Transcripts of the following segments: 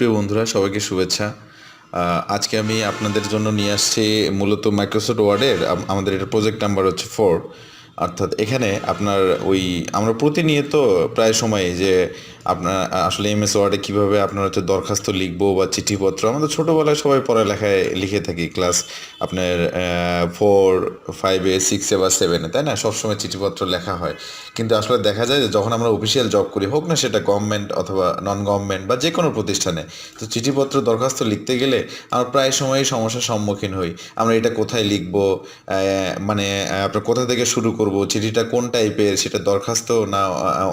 সুপ্রিয় বন্ধুরা, সবাইকে শুভেচ্ছা। আজকে আমি আপনাদের জন্য নিয়ে আসছি মূলত মাইক্রোসফট ওয়ার্ডের আমাদের এটা প্রজেক্ট নাম্বার হচ্ছে 4। অর্থাৎ এখানে আপনার আমরা প্রতিনিয়ত প্রায় সময় যে আপনার আসলে এমএস ওয়ার্ডে কীভাবে আপনার হচ্ছে দরখাস্ত লিখবো বা চিঠিপত্র, আমাদের ছোটোবেলায় সবাই পড়ালেখায় লিখে থাকি ক্লাস আপনার 4, 5, 6 বা 7, তাই না? সবসময় চিঠিপত্র লেখা হয়। কিন্তু আসলে দেখা যায় যে যখন আমরা অফিসিয়াল জব করি, হোক না সেটা গভর্নমেন্ট অথবা নন গভর্নমেন্ট বা যে কোনো প্রতিষ্ঠানে, তো চিঠিপত্র দরখাস্ত লিখতে গেলে আমরা প্রায় সময়ই সমস্যার সম্মুখীন হই। আমরা এটা কোথায় লিখবো, মানে আপনার কোথা থেকে শুরু করব, চিঠিটা কোন টাইপের, সেটা দরখাস্ত না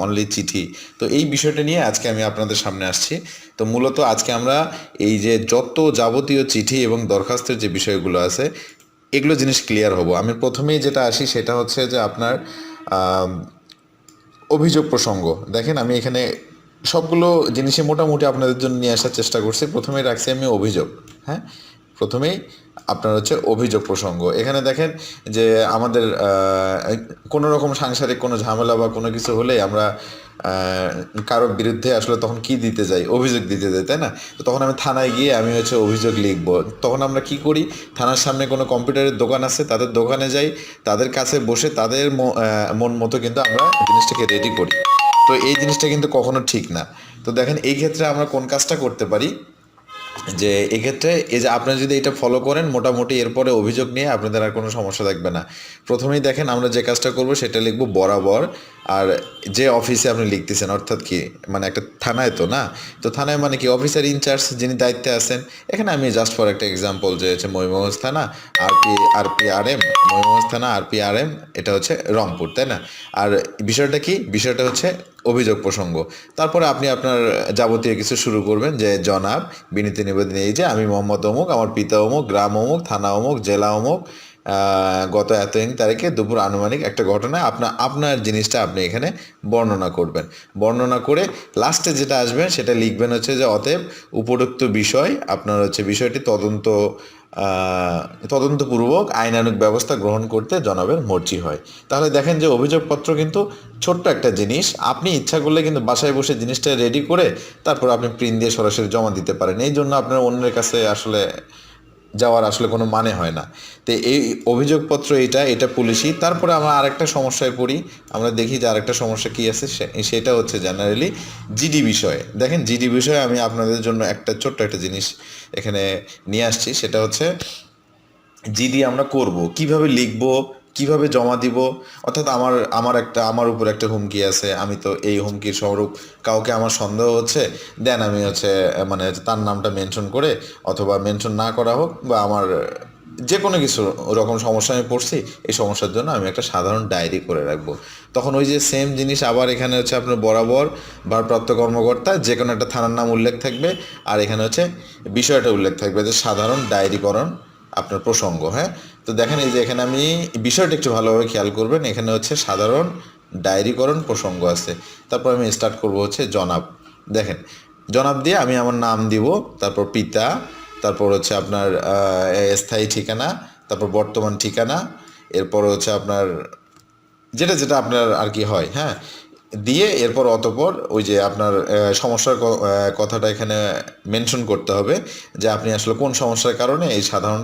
অনলি চিঠি। তো এই বিষয়টা নিয়ে আজকে আমি আপনাদের সামনে আসছি। তো মূলত আজকে আমরা এই যে যত যাবতীয় চিঠি এবং দরখাস্তের যে বিষয়গুলো আছে, এগুলো জিনিস ক্লিয়ার হব। আমি প্রথমেই যেটা আসি সেটা হচ্ছে যে আপনার অভিযোগ প্রসঙ্গ। দেখেন, আমি এখানে সবগুলো জিনিসই মোটামুটি আপনাদের জন্য নিয়ে আসার চেষ্টা করছি। প্রথমেই রাখছি আমি অভিযোগ। হ্যাঁ, প্রথমেই আপনার হচ্ছে অভিযোগ প্রসঙ্গ। এখানে দেখেন যে আমাদের কোনো রকম সাংসারিক কোনো ঝামেলা বা কোনো কিছু হলে আমরা কারোর বিরুদ্ধে আসলে তখন কি দিতে যাই, অভিযোগ দিতে যাই, তাই না? তো তখন আমি থানায় গিয়ে আমি হচ্ছে অভিযোগ লিখবো। তখন আমরা কি করি, থানার সামনে কোনো কম্পিউটারের দোকান আছে, তাদের দোকানে যাই, তাদের কাছে বসে তাদের মন মতো কিন্তু আমরা জিনিসটাকে রেডি করি। তো এই জিনিসটা কিন্তু কখনো ঠিক না। তো দেখেন, এই ক্ষেত্রে আমরা কোন কাজটা করতে পারি, যে এক্ষেত্রে এই যে আপনারা যদি এটা ফলো করেন, মোটামুটি এরপরে অভিযোগ নিয়ে আপনাদের আর কোনো সমস্যা থাকবে না। প্রথমেই দেখেন আমরা যে কাজটা করব সেটা লিখব বরাবর। আর যে অফিসে আপনি লিখতেছেন, অর্থাৎ কি মানে একটা থানায়, তো না, তো থানায় মানে কি অফিসার ইনচার্জ যিনি দায়িত্বে আছেন। এখানে আমি জাস্ট ফর একটা এক্সাম্পল যে হচ্ছে ময়ূরভঞ্জ থানা আরপিআরএম, ময়ূরভঞ্জ থানা আরপিআরএম, এটা হচ্ছে রংপুর, তাই না? আর বিষয়টা কি, বিষয়টা হচ্ছে অভিযোগ প্রসঙ্গ। তারপরে আপনি আপনার যাবতীয় কিছু শুরু করবেন, যে জনাব বিনীত নিবেদন এই যে আমি মোহাম্মদ অমুক, আমার পিতা অমুক, গ্রাম অমুক, থানা অমুক, জেলা অমুক, গত এত তারিখে দুপুর আনুমানিক একটা ঘটনায় আপনার জিনিসটা আপনি এখানে বর্ণনা করবেন। বর্ণনা করে লাস্টে যেটা আসবেন সেটা লিখবেন হচ্ছে যে অতএব উপরোক্ত বিষয় আপনার হচ্ছে বিষয়টি তদন্তপূর্বক আইনানুগ ব্যবস্থা গ্রহণ করতে জনাবের মর্জি হয়। তাহলে দেখেন যে অভিযোগপত্র কিন্তু ছোট্ট একটা জিনিস, আপনি ইচ্ছা করলে কিন্তু বাসায় বসে জিনিসটা রেডি করে তারপর আপনি প্রিন্ট দিয়ে সরাসরি জমা দিতে পারেন। এই জন্য আপনার অন্যের কাছে আসলে যাওয়ার আসলে কোনো মানে হয় না। তো এই অভিযোগপত্র এটা পুলিশি। তারপরে আমরা আরেকটা সমস্যায় পড়ি, আমরা দেখি যে আরেকটা সমস্যা কী আছে, সেটা হচ্ছে জেনারেলি জিডি বিষয়ে। দেখেন, জিডি বিষয়ে আমি আপনাদের জন্য একটা ছোট্ট একটা জিনিস এখানে নিয়ে আসছি, সেটা হচ্ছে জিডি আমরা করব কিভাবে, লিখব কিভাবে, জমা দিব। অর্থাৎ আমার উপর একটা হুমকি আছে, আমি তো এই হুমকির স্বরূপ কাউকে আমার সন্দেহ হচ্ছে, দেন আমি হচ্ছে মানে তার নামটা মেনশন করে, অথবা মেনশন না করা হোক, বা আমার যে কোনো কিছু রকম সমস্যা আমি পড়ছি, এই সমস্যার জন্য আমি একটা সাধারণ ডায়েরি করে রাখবো। তখন ওই যে সেম জিনিস আবার এখানে হচ্ছে আপনার বরাবর ভারপ্রাপ্ত কর্মকর্তা, যে কোনো একটা থানার নাম উল্লেখ থাকবে, আর এখানে হচ্ছে বিষয়টা উল্লেখ থাকবে যে সাধারণ ডায়েরিকরণ আপনার প্রসঙ্গ। হ্যাঁ, তো দেখেন এই যে এখানে আমি বিষয়টা একটু ভালোভাবে খেয়াল করবেন, এখানে হচ্ছে সাধারণ ডায়েরিকরণ প্রসঙ্গ আছে। তারপর আমি স্টার্ট করব হচ্ছে জনাব। দেখেন, জনাব দিয়ে আমি আমার নাম দিব, তারপর পিতা, তারপর হচ্ছে আপনার স্থায়ী ঠিকানা, তারপর বর্তমান ঠিকানা, এরপর হচ্ছে আপনার যেটা যেটা আপনার আর কি হয়, হ্যাঁ, দিয়ে এরপর অতপর ওই যে আপনার সমস্যার কথাটা এখানে মেনশন করতে হবে, যে আপনি আসলে কোন সমস্যার কারণে এই সাধারণ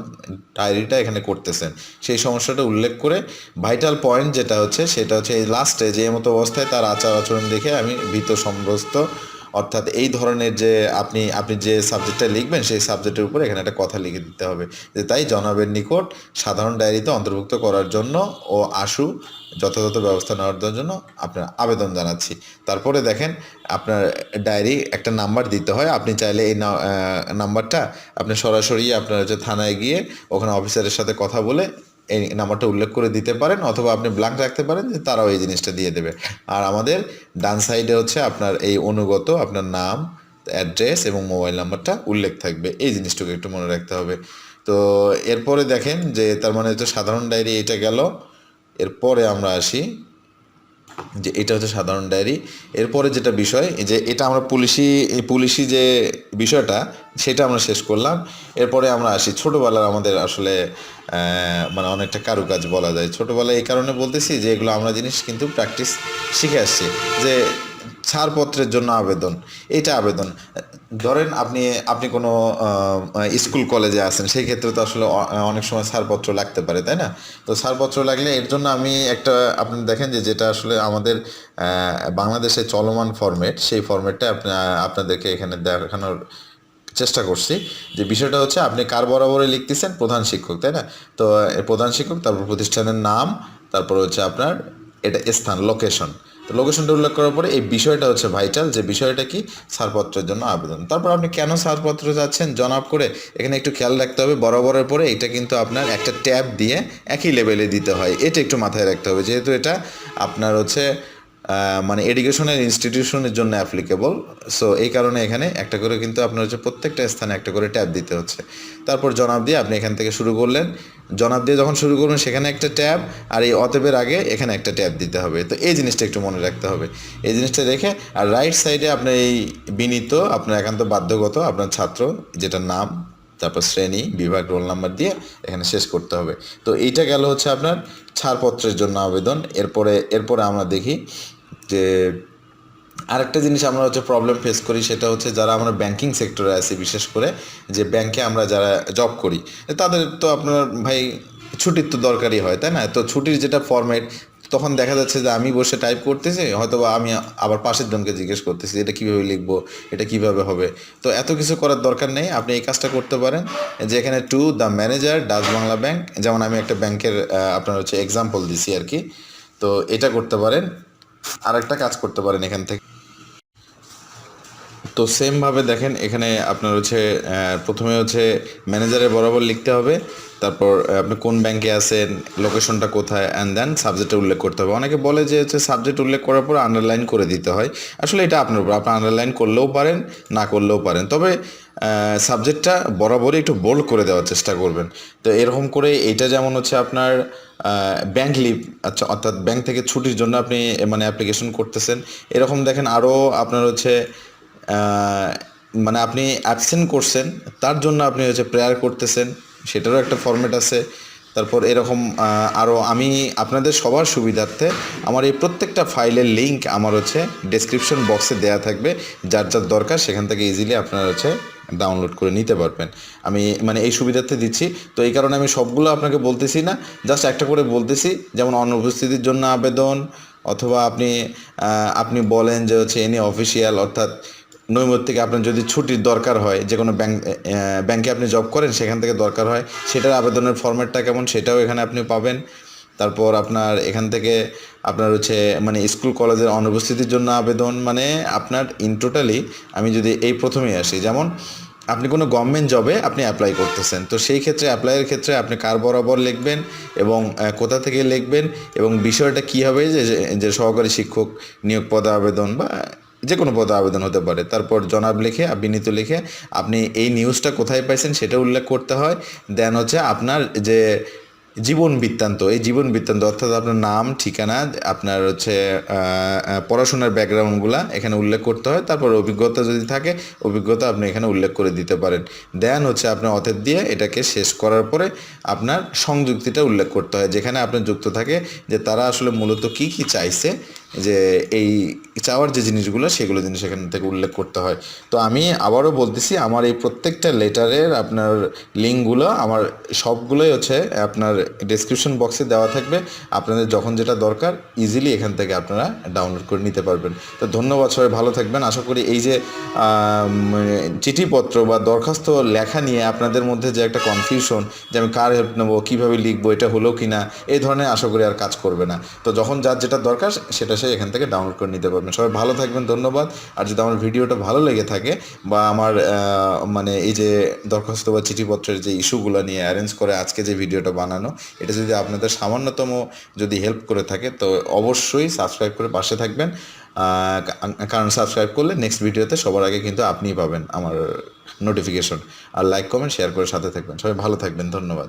ডায়েরিটা এখানে করতেছেন, সেই সমস্যাটা উল্লেখ করে ভাইটাল পয়েন্ট যেটা হচ্ছে সেটা হচ্ছে এই লাস্টে যে মতো অবস্থায় তার আচার আচরণ দেখে আমি ভীত সম্ভ্রস্ত। অর্থাৎ এই ধরনের যে আপনি যে সাবজেক্টটা লিখবেন সেই সাবজেক্টের উপর এখানে একটা কথা লিখে দিতে হবে, যে তাই জনাবের নিকট সাধারণ ডায়েরিতে অন্তর্ভুক্ত করার জন্য ও আশু যথাযথ ব্যবস্থা নেওয়ার জন্য আপনার আবেদন জানাচ্ছি। তারপরে দেখেন আপনার ডায়েরি একটা নাম্বার দিতে হয়। আপনি চাইলে এই নাম্বারটা আপনি সরাসরি আপনার হচ্ছে থানায় গিয়ে ওখানে অফিসারের সাথে কথা বলে এই নাম্বারটা উল্লেখ করে দিতে পারেন, অথবা আপনি ব্ল্যাঙ্ক রাখতে পারেন, যে তারাও এই জিনিসটা দিয়ে দেবে। আর আমাদের ডান সাইডে হচ্ছে আপনার এই অনুগত আপনার নাম, অ্যাড্রেস এবং মোবাইল নাম্বারটা উল্লেখ থাকবে। এই জিনিসটাকে একটু মনে রাখতে হবে। তো এরপরে দেখেন যে তার মানে হচ্ছে সাধারণ ডায়েরি এটা গেল। এরপরে আমরা আসি যে এটা হচ্ছে সাধারণ ডায়েরি। এরপরে যেটা বিষয়, যে এটা আমরা পুলিশি যে বিষয়টা সেটা আমরা শেষ করলাম। এরপরে আমরা আসি ছোটোবেলার আমাদের আসলে মানে অনেকটা কারুকাজ বলা যায়। ছোটোবেলায় এই কারণে বলতেছি যে এগুলো আমরা জিনিস কিন্তু প্র্যাকটিস শিখে আসছি, যে ছাড়পত্রের জন্য আবেদন, এটা আবেদন। ধরেন আপনি আপনি কোনো স্কুল কলেজে আছেন, সেই ক্ষেত্রে তো আসলে অনেক সময় ছাড়পত্র লাগতে পারে, তাই না? তো ছাড়পত্র লাগলে এর জন্য আমি একটা, আপনি দেখেন যে যেটা আসলে আমাদের বাংলাদেশে চলমান ফরম্যাট, সেই ফরম্যাটটা আপনাদেরকে এখানে দেখানোর চেষ্টা করছি। যে বিষয়টা হচ্ছে আপনি কার বরাবরে লিখতেছেন, প্রধান শিক্ষক, তাই না? তো প্রধান শিক্ষক, তারপর প্রতিষ্ঠানের নাম, তারপর হচ্ছে আপনার এটা স্থান, লোকেশন। তো লোকেশনটা উল্লেখ করার পরে এই বিষয়টা হচ্ছে ভাইটাল, যে বিষয়টা কি, ছাড়পত্রের জন্য আবেদন। তারপর আপনি কেন ছাড়পত্র চাচ্ছেন জনাব করে এখানে একটু খেয়াল রাখতে হবে, বরাবরের পরে এটা কিন্তু আপনার একটা ট্যাব দিয়ে একই লেভেলে দিতে হয়, এটা একটু মাথায় রাখতে হবে, যেহেতু এটা আপনার হচ্ছে মানে এডুকেশনাল ইনস্টিটিউশনের জন্য অ্যাপ্লিকেবল। সো এই কারণে এখানে একটা করে কিন্তু আপনার হচ্ছে প্রত্যেকটা স্থানে একটা করে ট্যাব দিতে হচ্ছে। তারপর জনাব দিয়ে আপনি এখান থেকে শুরু করলেন, জনাব দিয়ে যখন শুরু করবেন সেখানে একটা ট্যাব, আর এই অতএবের আগে এখানে একটা ট্যাব দিতে হবে। তো এই জিনিসটা একটু মনে রাখতে হবে, এই জিনিসটা রেখে, আর রাইট সাইডে আপনার এই বিনীত, আপনার একান্ত বাধ্যগত আপনার ছাত্র, যেটা নাম, তারপর শ্রেণী, বিভাগ, রোল নাম্বার দিয়ে এখানে শেষ করতে হবে। তো এইটা গেল হচ্ছে আপনার ছাড়পত্রের জন্য আবেদন। এরপরে আমরা দেখি যে আরেকটা জিনিস আমরা হচ্ছে প্রবলেম ফেস করি, সেটা হচ্ছে যারা আমরা ব্যাংকিং সেক্টরে আছি, বিশেষ করে যে ব্যাংকে আমরা যারা জব করি, তাদের তো আপনার ভাই ছুটির তো দরকারই হয়, তাই না? তো ছুটির যেটা ফরম্যাট, তখন দেখা যাচ্ছে যে আমি বসে টাইপ করতেছি, হয়তো বা আমি আবার পাশের জনকে জিজ্ঞেস করতেছি এটা কীভাবে লিখবো, এটা কিভাবে হবে। তো এত কিছু করার দরকার নেই, আপনি এই কাজটা করতে পারেন যে এখানে to the manager Dutch Bangla bank, যেমন আমি একটা ব্যাংকের আপনার হচ্ছে এক্সাম্পল দিছি আর কি। তো এটা করতে পারেন। আর একটা কাজ করতে পারেন এখান থেকে। তো সেমভাবে দেখেন এখানে আপনার হচ্ছে প্রথমে হচ্ছে ম্যানেজারের বরাবর লিখতে হবে, তারপর আপনি কোন ব্যাংকে আছেন, লোকেশনটা কোথায়, অ্যান্ড দেন সাবজেক্টে উল্লেখ করতে হবে। অনেকে বলে যে হচ্ছে সাবজেক্ট উল্লেখ করার পর আন্ডারলাইন করে দিতে হয়, আসলে এটা আপনার উপর, আপনি আন্ডারলাইন করলেও পারেন, না করলেও পারেন, তবে সাবজেক্টটা বরাবরই একটু বোল্ড করে দেওয়ার চেষ্টা করবেন। তো এরকম করে এইটা যেমন হচ্ছে আপনার ব্যাংক লিভ, আচ্ছা, অর্থাৎ ব্যাংক থেকে ছুটির জন্য আপনি মানে অ্যাপ্লিকেশন করতেছেন। এরকম দেখেন আরও আপনার হচ্ছে মানে আপনি অ্যাবসেন্ট করছেন, তার জন্য আপনি হচ্ছে প্রেয়ার করতেছেন, সেটারও একটা ফরম্যাট আছে। তারপর এরকম আরও আমি আপনাদের সবার সুবিধার্থে আমার এই প্রত্যেকটা ফাইলের লিঙ্ক আমার হচ্ছে ডেসক্রিপশন বক্সে দেওয়া থাকবে, যার যার দরকার সেখান থেকে ইজিলি আপনারা হচ্ছে ডাউনলোড করে নিতে পারবেন। আমি মানে এই সুবিধার্থে দিচ্ছি, তো এই কারণে আমি সবগুলো আপনাকে বলতেছি না, জাস্ট একটা করে বলতেছি। যেমন অনুপস্থিতির জন্য আবেদন, অথবা আপনি বলেন যে হচ্ছে এনি অফিসিয়াল, অর্থাৎ নৈমিত্তিক আপনার যদি ছুটির দরকার হয়, যে কোনো ব্যাংকে আপনি জব করেন সেখান থেকে দরকার হয়, সেটার আবেদনের ফরম্যাটটা কেমন সেটাও এখানে আপনি পাবেন। তারপর আপনার এখান থেকে আপনার হচ্ছে মানে স্কুল কলেজের অনুপস্থিতির জন্য আবেদন, মানে আপনার ইন টোটালি আমি যদি এই প্রথমেই আসি, যেমন আপনি কোনো গভর্নমেন্ট জবে আপনি অ্যাপ্লাই করতেছেন, তো সেই ক্ষেত্রে অ্যাপ্লাইয়ের ক্ষেত্রে আপনি কার বরাবর লিখবেন এবং কোথা থেকে লিখবেন এবং বিষয়টা কী হবে, যে সহকারী শিক্ষক নিয়োগ পদে আবেদন বা যে কোনো পদে আবেদন হতে পারে। তারপর জনাব লিখে, বিনীত লিখে আপনি এই নিউজটা কোথায় পাইছেন সেটা উল্লেখ করতে হয়। দেন হচ্ছে আপনার যে জীবন বৃত্তান্ত, এই জীবন বৃত্তান্ত অর্থাৎ আপনার নাম, ঠিকানা, আপনার হচ্ছে পড়াশোনার ব্যাকগ্রাউন্ডগুলো এখানে উল্লেখ করতে হয়। তারপর অভিজ্ঞতা যদি থাকে, অভিজ্ঞতা আপনি এখানে উল্লেখ করে দিতে পারেন। দেন হচ্ছে আপনার অথের দিয়ে এটাকে শেষ করার পরে আপনার সংযুক্তিটা উল্লেখ করতে হয়, যেখানে আপনার যুক্ত থাকে যে তারা আসলে মূলত কী কী চাইছে, যে এই চাওয়ার যে জিনিসগুলো সেগুলো জিনিস এখান থেকে উল্লেখ করতে হয়। তো আমি আবারও বলতেছি, আমার এই প্রত্যেকটা লেটারের আপনার লিঙ্কগুলো আমার সবগুলোই হচ্ছে আপনার ডেসক্রিপশন বক্সে দেওয়া থাকবে, আপনাদের যখন যেটা দরকার ইজিলি এখান থেকে আপনারা ডাউনলোড করে নিতে পারবেন। তো ধন্যবাদ, সবাই ভালো থাকবেন। আশা করি এই যে চিঠিপত্র বা দরখাস্ত লেখা নিয়ে আপনাদের মধ্যে যে একটা কনফিউশন, যে আমি কার হেল্প নেবো, কীভাবে লিখবো, এটা হলো কি না, এই ধরনের আশা করি আর কাজ করবে না। তো যখন যার যেটা দরকার সেটা সে এখান থেকে ডাউনলোড করে নিতে পারবেন। সবাই ভালো থাকবেন, ধন্যবাদ। আর যদি আমার ভিডিওটা ভালো লেগে থাকে বা আমার মানে এই যে দরখাস্ত বা চিঠিপত্রের যে ইস্যুগুলো নিয়ে অ্যারেঞ্জ করে আজকে যে ভিডিওটা বানানো, এটা যদি আপনাদের সামান্যতম যদি হেল্প করে থাকে, তো অবশ্যই সাবস্ক্রাইব করে পাশে থাকবেন, কারণ সাবস্ক্রাইব করলে নেক্সট ভিডিওতে সবার আগে কিন্তু আপনিই পাবেন আমার নোটিফিকেশন। আর লাইক, কমেন্ট, শেয়ার করে সাথে থাকবেন। সবাই ভালো থাকবেন, ধন্যবাদ।